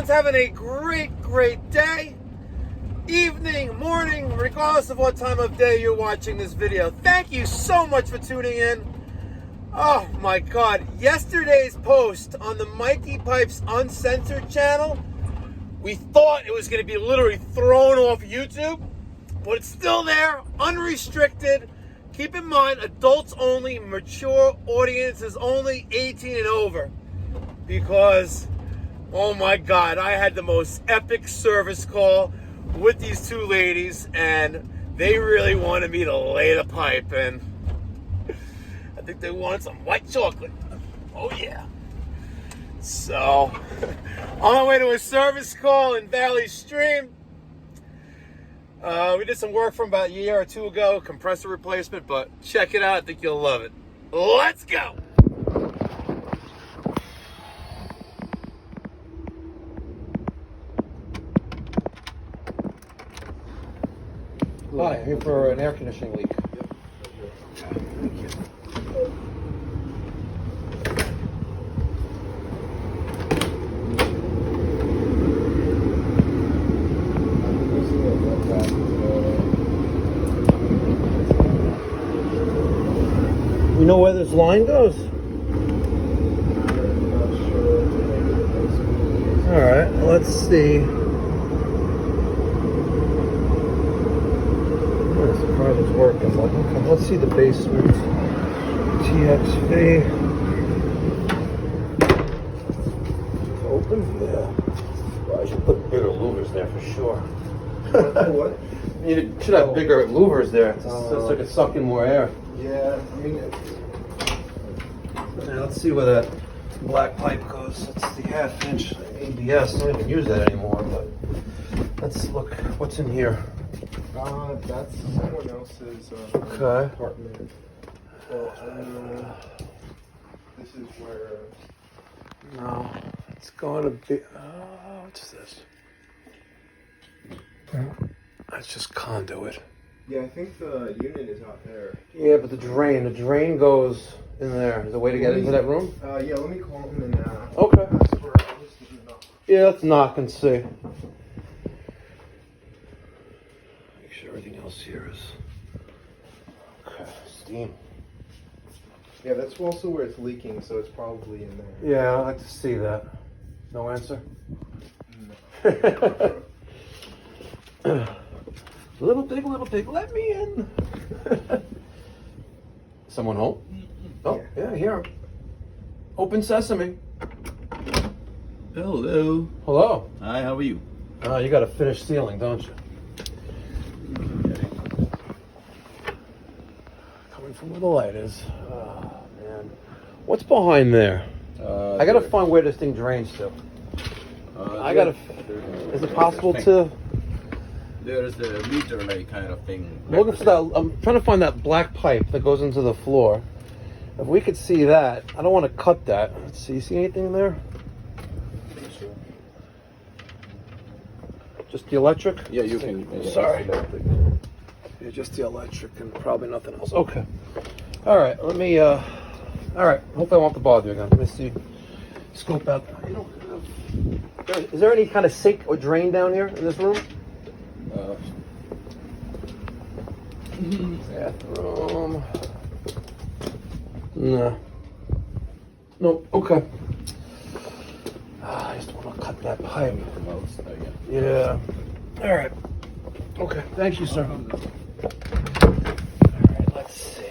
everyone's having a great day, evening, morning, regardless of what time of day you're watching this video. Thank you so much for tuning in. Oh my God, yesterday's post on the Mikey Pipes Uncensored channel, we thought it was going to be literally thrown off YouTube, but it's still there, unrestricted. Keep in mind, adults only, mature audiences only, 18 and over. Because, oh my God, I had the most epic service call with these two ladies, and they really wanted me to lay the pipe, and I think they wanted some white chocolate. Oh yeah. So, on my way to a service call in Valley Stream. We did some work from about a year or two ago, compressor replacement, but check it out. I think you'll love it. Let's go. Hi, here for an air conditioning leak. Thank you. You know where this line goes? Alright, let's see. I'm surprised it's working. Okay, let's see the basement. TXV. It's open? Yeah. Well, I should put bigger louvers there for sure. What? You should have bigger louvers there. It's so it can suck in more air. Yeah, I mean, Now let's see where that black pipe goes. That's the half-inch ABS. I don't even use that anymore, but let's look. What's in here? That's someone else's Okay. apartment. So I don't know. This is where. No, it's going to be. What's this? That's just conduit. Yeah, I think the unit is out there. Yeah, but the drain goes in there. Is there a way to get into that room? Yeah, let me call him and Okay. ask for Alliston to knock. Yeah, let's knock and see. Make sure everything else here is okay. Steam. Yeah, that's also where it's leaking, so it's probably in there. Yeah, I'd like to see that. No answer? No. Little pig, let me in. Someone home? Oh, yeah, here. Open sesame. Hello. Hello. Hi, how are you? You got a finished ceiling, don't you? Okay. Coming from where the light is. Oh, man. What's behind there? I gotta find where this thing drains to. Is it possible to? There's a meter like kind of thing. I'm looking for that. I'm trying to find that black pipe that goes into the floor. If we could see that, I don't want to cut that. Let's see. You see anything there? Just the electric? Yeah, you can. Sorry. Yeah, just the electric and probably nothing else. Okay. All right. Let me. All right. Hopefully, I won't have to bother you again. Let me see. Scope out. You know, is there any kind of sink or drain down here in this room? Bathroom. No. Nope. Okay. I just want to cut that pipe. Yeah. All right. Okay. Thank you, sir. All right. Let's see.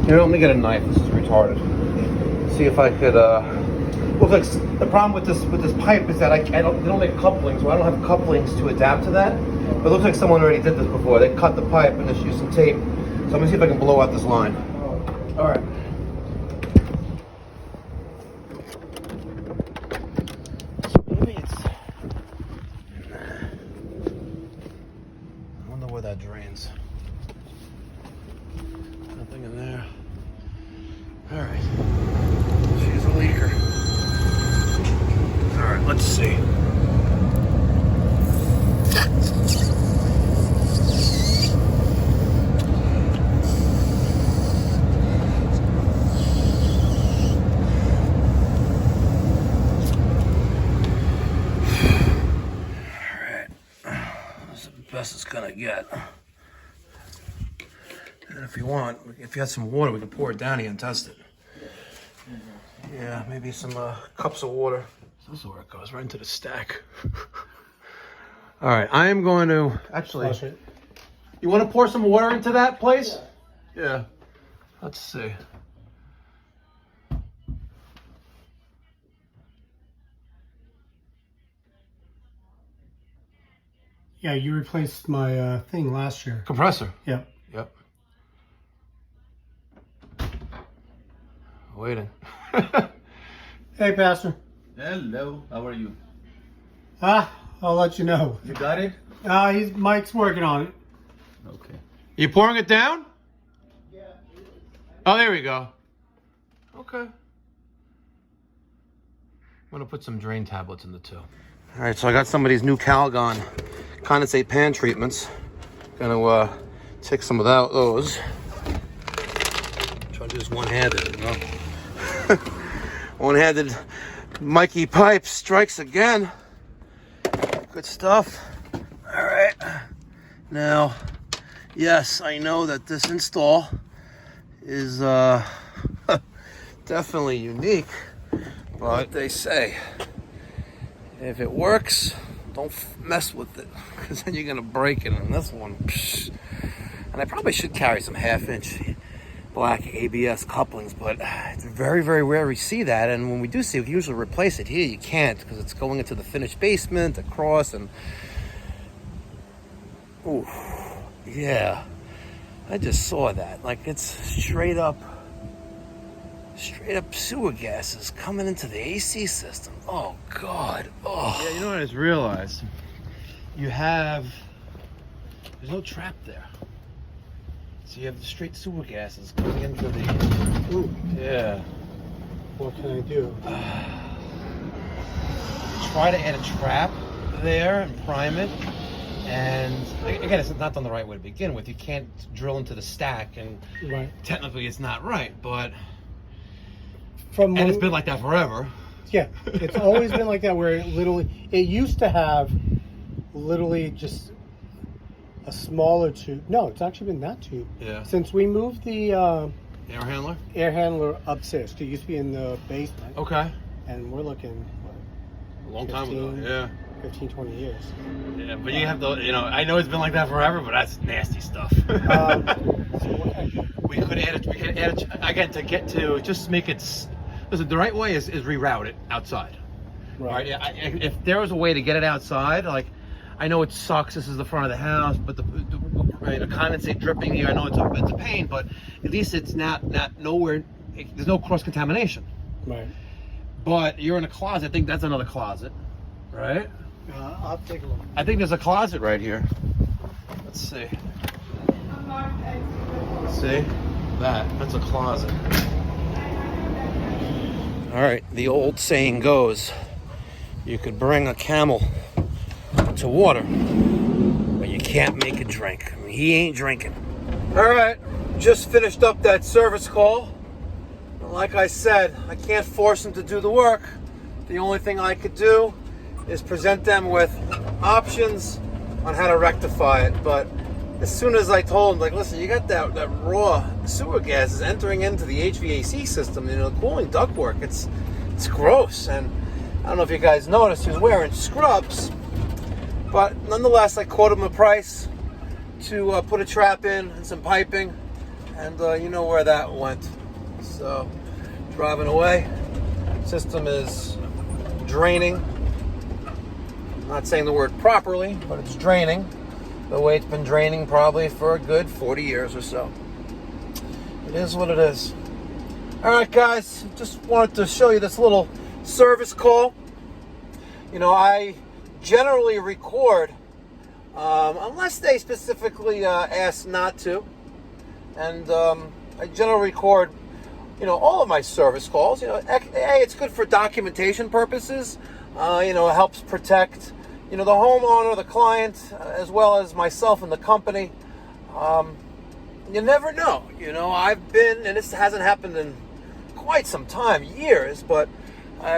Here, let me get a knife. This is retarded. See if I could. Well, the problem with this pipe is that they don't make couplings. Well, I don't have couplings to adapt to that. But it looks like someone already did this before. They cut the pipe and just used some tape. So I'm gonna see if I can blow out this line. All right. Maybe it's... I wonder where that drains. Nothing in there. All right. She's a leaker. All right, let's see. Best it's gonna get. And if you want, if you had some water, we can pour it down here and test it. Yeah, maybe some cups of water. This is where it goes, right into the stack. All right, I am going to actually. You want to pour some water into that place? Yeah. Let's see. Yeah, you replaced my thing last year. Compressor. Yep. Yep. Waiting. Hey, Pastor. Hello, how are you? I'll let you know. You got it? Mike's working on it. Okay. You pouring it down? Yeah. Oh, there we go. Okay. I'm gonna put some drain tablets in the two. All right, so I got some of these new Calgon condensate pan treatments. Gonna take some of those. Try to do this one-handed, you know. One-handed Mikey Pipes strikes again. Good stuff. All right. Now, yes, I know that this install is definitely unique, but they say if it works, don't mess with it, because then you're gonna break it. And this one, psh. And I probably should carry some 1/2-inch black ABS couplings, but it's very, very rare we see that. And when we do see it, we usually replace it. Here you can't, because it's going into the finished basement, across, and ooh, yeah. I just saw that. Like, it's straight up sewer gases coming into the AC system. Oh God. Oh. Yeah, you know what I just realized? There's no trap there. So you have the straight sewer gases coming into the... Ooh. Yeah. What can I do? Try to add a trap there and prime it. And again, it's not done the right way to begin with. You can't drill into the stack, and Right. technically it's not right, but... And it's been like that forever. Yeah, it's always been like that, where it used to have literally just a smaller tube. No, it's actually been that tube. Yeah. Since we moved the Air handler? air handler upstairs. It used to be in the basement. Okay. And we're looking, A long time ago, 15. yeah. 15, 20 years. Yeah, but you have to, I know it's been like that forever, but that's nasty stuff. So what I do? we could add it, again, to get to, just make it, listen, the right way is reroute it outside. Right. Yeah, if there was a way to get it outside, like, I know it sucks, this is the front of the house, but the condensate dripping here, I know it's a pain, but at least it's not nowhere, there's no cross-contamination. Right. But you're in a closet, I think that's another closet, right? I'll take a look. I think there's a closet right here. Let's see. See? That's a closet. All right, the old saying goes, you could bring a camel to water, but you can't make it drink. I mean, he ain't drinking. All right, just finished up that service call. Like I said, I can't force them to do the work. The only thing I could do is present them with options on how to rectify it. But as soon as I told them, like, listen, you got that raw sewer gases entering into the HVAC system, the cooling ductwork, it's gross. And I don't know if you guys noticed, he was wearing scrubs, but nonetheless, I quoted him a price to put a trap in and some piping, and you know where that went. So, driving away, system is draining. I'm not saying the word properly, but it's draining. the way it's been draining probably for a good 40 years or so. It is what it is. All right, guys, just wanted to show you this little service call. You know, I generally record unless they specifically ask not to, and I generally record, you know, all of my service calls. You know, A, it's good for documentation purposes. You know, it helps protect, you know, the homeowner, the client, as well as myself and the company. You never know. You know, I've been, and this hasn't happened in quite some time, years, but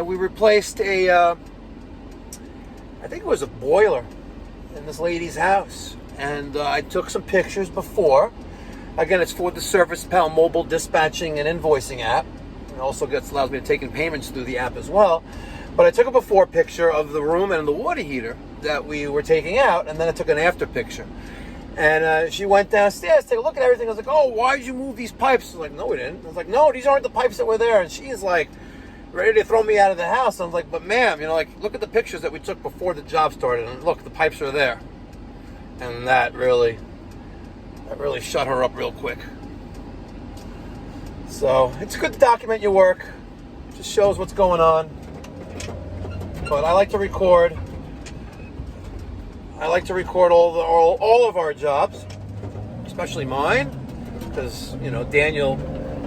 we replaced I think it was a boiler in this lady's house. And I took some pictures before. Again, it's for the ServicePal mobile dispatching and invoicing app. It also allows me to take in payments through the app as well. But I took a before picture of the room and the water heater that we were taking out, and then I took an after picture. And she went downstairs to take a look at everything. I was like, oh, why did you move these pipes? I was like, no, we didn't. I was like, no, these aren't the pipes that were there. And she's like, ready to throw me out of the house. I was like, but ma'am, you know, like, look at the pictures that we took before the job started. And look, the pipes are there. And that really shut her up real quick. So it's good to document your work. It just shows what's going on. But I like to record. I like to record all of our jobs, especially mine, because, you know, Daniel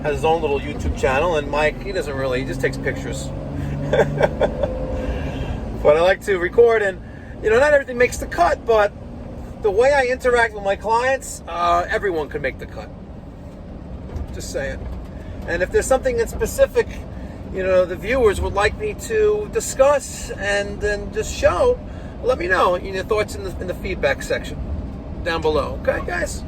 has his own little YouTube channel, and Mike, he just takes pictures. But I like to record, and, you know, not everything makes the cut, but the way I interact with my clients, everyone can make the cut. Just saying. And if there's something in specific, you know, the viewers would like me to discuss and then just show, let me know your thoughts in the feedback section down below. Okay, guys?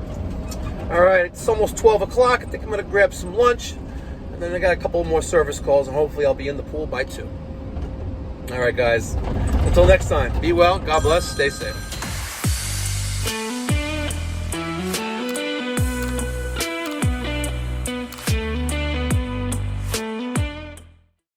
All right, it's almost 12 o'clock. I think I'm going to grab some lunch, and then I got a couple more service calls, and hopefully I'll be in the pool by 2. All right, guys. Until next time, be well, God bless, stay safe.